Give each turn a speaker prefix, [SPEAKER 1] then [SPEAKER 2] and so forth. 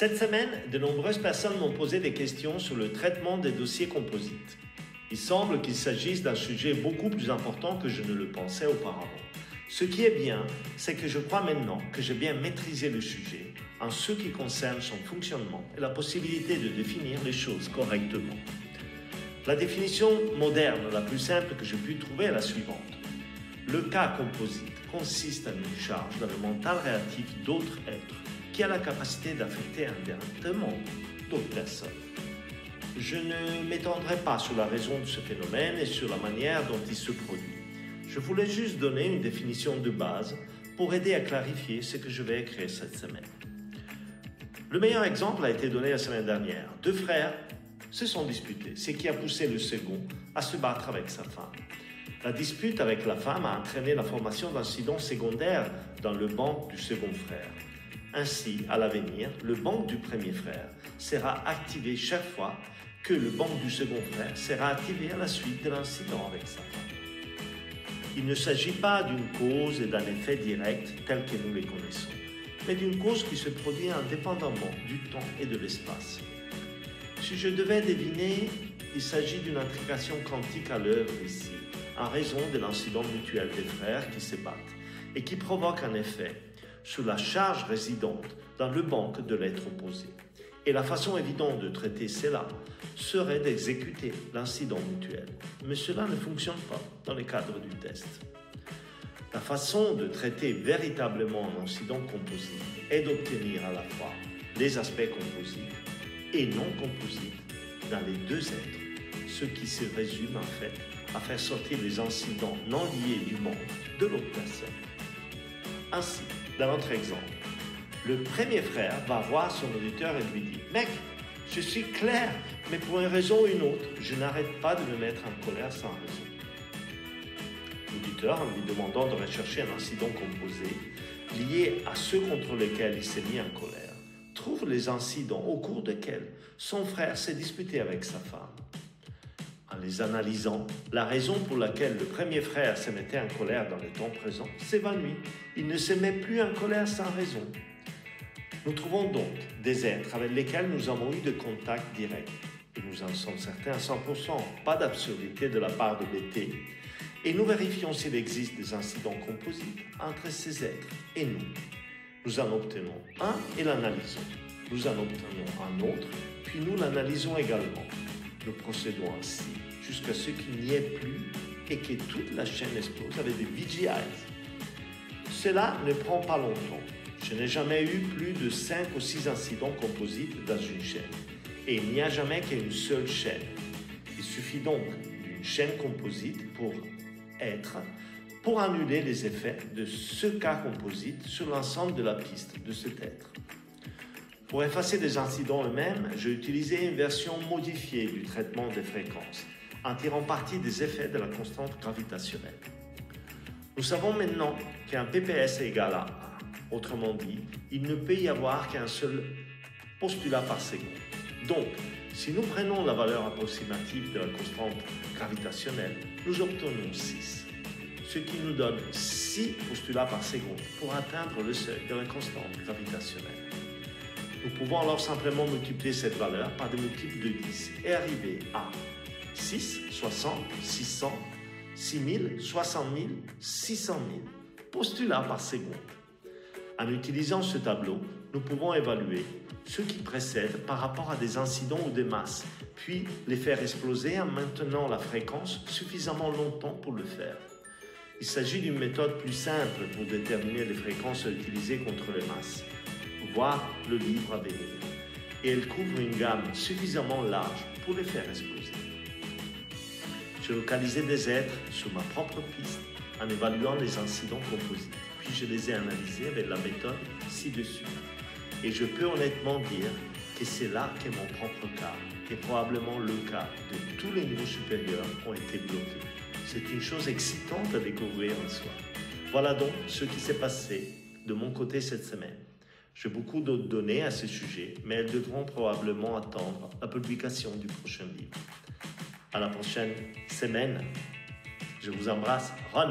[SPEAKER 1] Cette semaine, de nombreuses personnes m'ont posé des questions sur le traitement des dossiers composites. Il semble qu'il s'agisse d'un sujet beaucoup plus important que je ne le pensais auparavant. Ce qui est bien, c'est que je crois maintenant que j'ai bien maîtrisé le sujet en ce qui concerne son fonctionnement et la possibilité de définir les choses correctement. La définition moderne la plus simple que je puis trouver est la suivante. Le cas composite consiste en une charge dans le mental réactif d'autres êtres qui a la capacité d'affecter indirectement d'autres personnes. Je ne m'étendrai pas sur la raison de ce phénomène et sur la manière dont il se produit. Je voulais juste donner une définition de base pour aider à clarifier ce que je vais écrire cette semaine. Le meilleur exemple a été donné la semaine dernière. Deux frères se sont disputés, ce qui a poussé le second à se battre avec sa femme. La dispute avec la femme a entraîné la formation d'incidents secondaires dans le banc du second frère. Ainsi, à l'avenir, le banc du premier frère sera activé chaque fois que le banc du second frère sera activé à la suite de l'incident avec sa femme. Il ne s'agit pas d'une cause et d'un effet direct tels que nous les connaissons, mais d'une cause qui se produit indépendamment du temps et de l'espace. Si je devais deviner, il s'agit d'une intrication quantique à l'œuvre ici, en raison de l'incident mutuel des frères qui se battent et qui provoque un effet sur la charge résidente dans le banc de l'être opposé. Et la façon évidente de traiter cela serait d'exécuter l'incident mutuel. Mais cela ne fonctionne pas dans le cadre du test. La façon de traiter véritablement un incident composite est d'obtenir à la fois les aspects composites et non composites dans les deux êtres, ce qui se résume en fait à faire sortir les incidents non liés du monde de l'autre personne. Ainsi, dans notre exemple, le premier frère va voir son auditeur et lui dit « Mec, je suis clair, mais pour une raison ou une autre, je n'arrête pas de me mettre en colère sans raison. » L'auditeur, en lui demandant de rechercher un incident composé lié à ceux contre lesquels il s'est mis en colère, trouve les incidents au cours desquels son frère s'est disputé avec sa femme. En les analysant, la raison pour laquelle le premier frère se mettait en colère dans le temps présent s'évanouit. Il ne se met plus en colère sans raison. Nous trouvons donc des êtres avec lesquels nous avons eu de contacts directs. Et nous en sommes certains à 100%, pas d'absurdité de la part de BT. Et nous vérifions s'il existe des incidents composites entre ces êtres et nous. Nous en obtenons un et l'analysons. Nous en obtenons un autre, puis nous l'analysons également. Nous procédons ainsi jusqu'à ce qu'il n'y ait plus et que toute la chaîne explose avec des VGIs. Cela ne prend pas longtemps. Je n'ai jamais eu plus de 5 ou 6 incidents composites dans une chaîne. Et il n'y a jamais qu'une seule chaîne. Il suffit donc d'une chaîne composite pour annuler les effets de ce cas composite sur l'ensemble de la piste de cet être. Pour effacer des incidents eux-mêmes, j'ai utilisé une version modifiée du traitement des fréquences, en tirant parti des effets de la constante gravitationnelle. Nous savons maintenant qu'un PPS est égal à 1. Autrement dit, il ne peut y avoir qu'un seul postulat par seconde. Donc, si nous prenons la valeur approximative de la constante gravitationnelle, nous obtenons 6, ce qui nous donne 6 postulats par seconde pour atteindre le seuil de la constante gravitationnelle. Nous pouvons alors simplement multiplier cette valeur par des multiples de 10 et arriver à 6, 60, 600, 6000, 60 000, 600 000 postulats par seconde. En utilisant ce tableau, nous pouvons évaluer ce qui précède par rapport à des incidents ou des masses, puis les faire exploser en maintenant la fréquence suffisamment longtemps pour le faire. Il s'agit d'une méthode plus simple pour déterminer les fréquences à utiliser contre les masses. Voir le livre à venir. Et elle couvre une gamme suffisamment large pour les faire exploser. J'ai localisé des êtres sur ma propre piste en évaluant les incidents composites. Puis je les ai analysés avec la méthode ci-dessus. Et je peux honnêtement dire que c'est là que mon propre cas, et probablement le cas de tous les niveaux supérieurs, ont été bloqués. C'est une chose excitante à découvrir en soi. Voilà donc ce qui s'est passé de mon côté cette semaine. J'ai beaucoup d'autres données à ce sujet, mais elles devront probablement attendre la publication du prochain livre. À la prochaine semaine. Je vous embrasse, Ron.